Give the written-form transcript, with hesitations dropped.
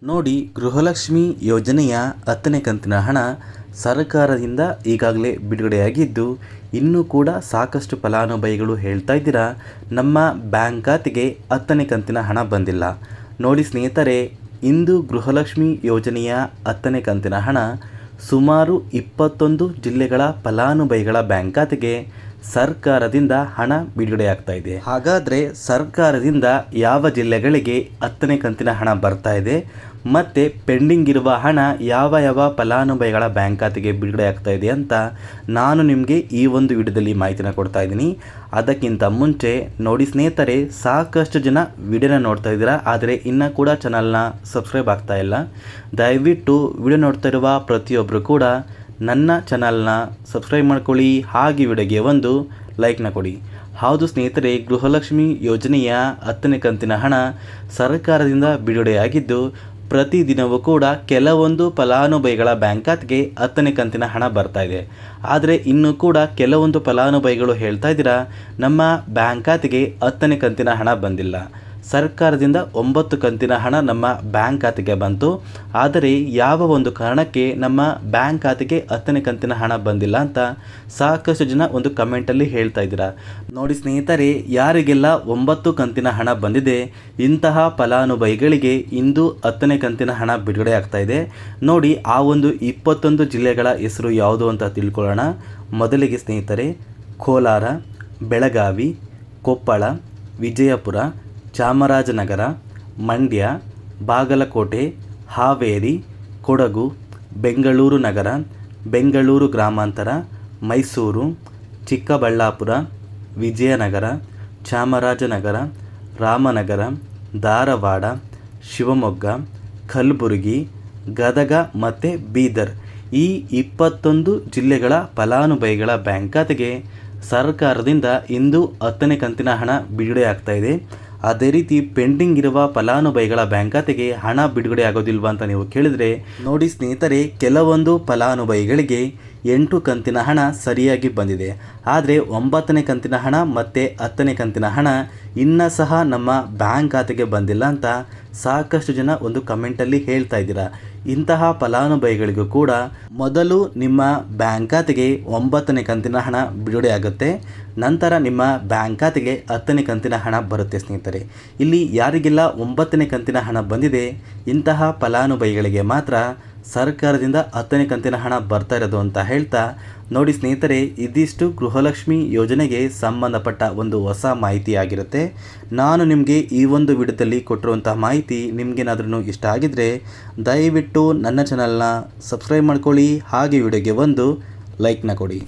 ನೋಡಿ, ಗೃಹಲಕ್ಷ್ಮಿ ಯೋಜನೆಯ 10ನೇ ಕಂತಿನ ಹಣ ಸರ್ಕಾರದಿಂದ ಈಗಾಗಲೇ ಬಿಡುಗಡೆಯಾಗಿದ್ದು, ಇನ್ನೂ ಕೂಡ ಸಾಕಷ್ಟು ಫಲಾನುಭವಿಗಳು ಹೇಳ್ತಾ ಇದ್ದೀರಾ ನಮ್ಮ ಬ್ಯಾಂಕ್ ಖಾತೆಗೆ 10ನೇ ಕಂತಿನ ಹಣ ಬಂದಿಲ್ಲ. ನೋಡಿ ಸ್ನೇಹಿತರೆ, ಇಂದು ಗೃಹಲಕ್ಷ್ಮಿ ಯೋಜನೆಯ 10ನೇ ಕಂತಿನ ಹಣ ಸುಮಾರು 21 ಜಿಲ್ಲೆಗಳ ಫಲಾನುಭವಿಗಳ ಬ್ಯಾಂಕ್ ಖಾತೆಗೆ ಸರ್ಕಾರದಿಂದ ಹಣ ಬಿಡುಗಡೆಯಾಗ್ತಾ ಇದೆ. ಹಾಗಾದರೆ ಸರ್ಕಾರದಿಂದ ಯಾವ ಜಿಲ್ಲೆಗಳಿಗೆ 10ನೇ ಕಂತಿನ ಹಣ ಬರ್ತಾ ಇದೆ ಮತ್ತು ಪೆಂಡಿಂಗ್ ಇರುವ ಹಣ ಯಾವ ಫಲಾನುಭವಿಗಳ ಬ್ಯಾಂಕ್ ಖಾತೆಗೆ ಬಿಡುಗಡೆ ಆಗ್ತಾ ಇದೆ ಅಂತ ನಾನು ನಿಮಗೆ ಈ ಒಂದು ವಿಡಿಯೋದಲ್ಲಿ ಮಾಹಿತಿನ ಕೊಡ್ತಾ ಇದ್ದೀನಿ. ಅದಕ್ಕಿಂತ ಮುಂಚೆ ನೋಡಿ ಸ್ನೇಹಿತರೆ, ಸಾಕಷ್ಟು ಜನ ವಿಡಿಯೋನ ನೋಡ್ತಾ ಇದ್ದೀರಾ, ಆದರೆ ಇನ್ನೂ ಕೂಡ ಚಾನಲ್ನ ಸಬ್ಸ್ಕ್ರೈಬ್ ಆಗ್ತಾ ಇಲ್ಲ. ದಯವಿಟ್ಟು ವಿಡಿಯೋ ನೋಡ್ತಾ ಇರುವ ಪ್ರತಿಯೊಬ್ಬರು ಕೂಡ ನನ್ನ ಚಾನಲ್ನ ಸಬ್ಸ್ಕ್ರೈಬ್ ಮಾಡ್ಕೊಳ್ಳಿ, ಹಾಗೆ ವಿಡಿಯೋಗೆ ಒಂದು ಲೈಕ್ನ ಕೊಡಿ. ಹೌದು ಸ್ನೇಹಿತರೆ, ಗೃಹಲಕ್ಷ್ಮಿ ಯೋಜನೆಯ 10ನೇ ಕಂತಿನ ಹಣ ಸರ್ಕಾರದಿಂದ ಬಿಡುಗಡೆಯಾಗಿದ್ದು, ಪ್ರತಿದಿನವೂ ಕೂಡ ಕೆಲವೊಂದು ಫಲಾನುಭವಿಗಳ ಬ್ಯಾಂಕ್ ಖಾತೆಗೆ 10ನೇ ಕಂತಿನ ಹಣ ಬರ್ತಾ ಇದೆ. ಆದರೆ ಇನ್ನೂ ಕೂಡ ಕೆಲವೊಂದು ಫಲಾನುಭವಿಗಳು ಹೇಳ್ತಾ ಇದ್ದೀರಾ ನಮ್ಮ ಬ್ಯಾಂಕ್ ಖಾತೆಗೆ 10ನೇ ಕಂತಿನ ಹಣ ಬಂದಿಲ್ಲ. ಸರ್ಕಾರದಿಂದ 9 ಕಂತಿನ ಹಣ ನಮ್ಮ ಬ್ಯಾಂಕ್ ಖಾತೆಗೆ ಬಂತು, ಆದರೆ ಯಾವ ಒಂದು ಕಾರಣಕ್ಕೆ ನಮ್ಮ ಬ್ಯಾಂಕ್ ಖಾತೆಗೆ 10ನೇ ಕಂತಿನ ಹಣ ಬಂದಿಲ್ಲ ಅಂತ ಸಾಕಷ್ಟು ಜನ ಒಂದು ಕಮೆಂಟಲ್ಲಿ ಹೇಳ್ತಾ ಇದ್ದೀರಾ. ನೋಡಿ ಸ್ನೇಹಿತರೆ, ಯಾರಿಗೆಲ್ಲ 9 ಕಂತಿನ ಹಣ ಬಂದಿದೆ ಇಂತಹ ಫಲಾನುಭವಿಗಳಿಗೆ ಇಂದು 10ನೇ ಕಂತಿನ ಹಣ ಬಿಡುಗಡೆ ಆಗ್ತಾ ಇದೆ. ನೋಡಿ, ಆ ಒಂದು 21 ಜಿಲ್ಲೆಗಳ ಹೆಸರು ಯಾವುದು ಅಂತ ತಿಳ್ಕೊಳ್ಳೋಣ. ಮೊದಲಿಗೆ ಸ್ನೇಹಿತರೆ, ಕೋಲಾರ, ಬೆಳಗಾವಿ, ಕೊಪ್ಪಳ, ವಿಜಯಪುರ, ಚಾಮರಾಜನಗರ, ಮಂಡ್ಯ, ಬಾಗಲಕೋಟೆ, ಹಾವೇರಿ, ಕೊಡಗು, ಬೆಂಗಳೂರು ನಗರ, ಬೆಂಗಳೂರು ಗ್ರಾಮಾಂತರ, ಮೈಸೂರು, ಚಿಕ್ಕಬಳ್ಳಾಪುರ, ವಿಜಯನಗರ, ಚಾಮರಾಜನಗರ, ರಾಮನಗರ, ಧಾರವಾಡ, ಶಿವಮೊಗ್ಗ, ಕಲಬುರಗಿ, ಗದಗ ಮತ್ತು ಬೀದರ್ ಈ 21 ಜಿಲ್ಲೆಗಳ ಫಲಾನುಭವಿಗಳ ಬ್ಯಾಂಕ್ ಖಾತೆಗೆ ಸರ್ಕಾರದಿಂದ ಇಂದು 10ನೇ ಕಂತಿನ ಹಣ ಬಿಡುಗಡೆ ಆಗ್ತಾ ಇದೆ. ಅದೇ ರೀತಿ ಪೆಂಡಿಂಗ್ ಇರುವ ಫಲಾನುಭವಿಗಳ ಬ್ಯಾಂಕ್ ಖಾತೆಗೆ ಹಣ ಬಿಡುಗಡೆ ಆಗೋದಿಲ್ವಾ ಅಂತ ನೀವು ಕೇಳಿದರೆ, ನೋಡಿ ಸ್ನೇಹಿತರೆ, ಕೆಲವೊಂದು ಫಲಾನುಭವಿಗಳಿಗೆ 8 ಕಂತಿನ ಹಣ ಸರಿಯಾಗಿ ಬಂದಿದೆ. ಆದರೆ 9ನೇ ಕಂತಿನ ಹಣ ಮತ್ತು 10ನೇ ಕಂತಿನ ಹಣ ಇನ್ನೂ ಸಹ ನಮ್ಮ ಬ್ಯಾಂಕ್ ಖಾತೆಗೆ ಬಂದಿಲ್ಲ ಅಂತ ಸಾಕಷ್ಟು ಜನ ಒಂದು ಕಮೆಂಟಲ್ಲಿ ಹೇಳ್ತಾ ಇದ್ದೀರಾ. ಇಂತಹ ಫಲಾನುಭವಿಗಳಿಗೂ ಕೂಡ ಮೊದಲು ನಿಮ್ಮ ಬ್ಯಾಂಕ್ ಖಾತೆಗೆ 9ನೇ ಕಂತಿನ ಹಣ ಬಿಡುಗಡೆ ಆಗುತ್ತೆ, ನಂತರ ನಿಮ್ಮ ಬ್ಯಾಂಕ್ ಖಾತೆಗೆ 10ನೇ ಕಂತಿನ ಹಣ ಬರುತ್ತೆ. ಸ್ನೇಹಿತರೆ, ಇಲ್ಲಿ ಯಾರಿಗೆಲ್ಲ 9ನೇ ಕಂತಿನ ಹಣ ಬಂದಿದೆ ಇಂತಹ ಫಲಾನುಭವಿಗಳಿಗೆ ಮಾತ್ರ ಸರ್ಕಾರದಿಂದ 10ನೇ ಕಂತಿನ ಹಣ ಬರ್ತಾ ಇರೋದು ಅಂತ ಹೇಳ್ತಾ, ನೋಡಿ ಸ್ನೇಹಿತರೆ, ಇದಿಷ್ಟು ಗೃಹಲಕ್ಷ್ಮಿ ಯೋಜನೆಗೆ ಸಂಬಂಧಪಟ್ಟ ಒಂದು ಹೊಸ ಮಾಹಿತಿ ಆಗಿರುತ್ತೆ. ನಾನು ನಿಮಗೆ ಈ ಒಂದು ವಿಡಿಯೋದಲ್ಲಿ ಕೊಟ್ಟಿರುವಂಥ ಮಾಹಿತಿ ನಿಮಗೇನಾದ್ರೂ ಇಷ್ಟ ಆಗಿದ್ದರೆ ದಯವಿಟ್ಟು ನನ್ನ ಚಾನಲ್ನ ಸಬ್ಸ್ಕ್ರೈಬ್ ಮಾಡ್ಕೊಳ್ಳಿ, ಹಾಗೆ ವಿಡಿಯೋಗೆ ಒಂದು ಲೈಕ್ನ ಕೊಡಿ.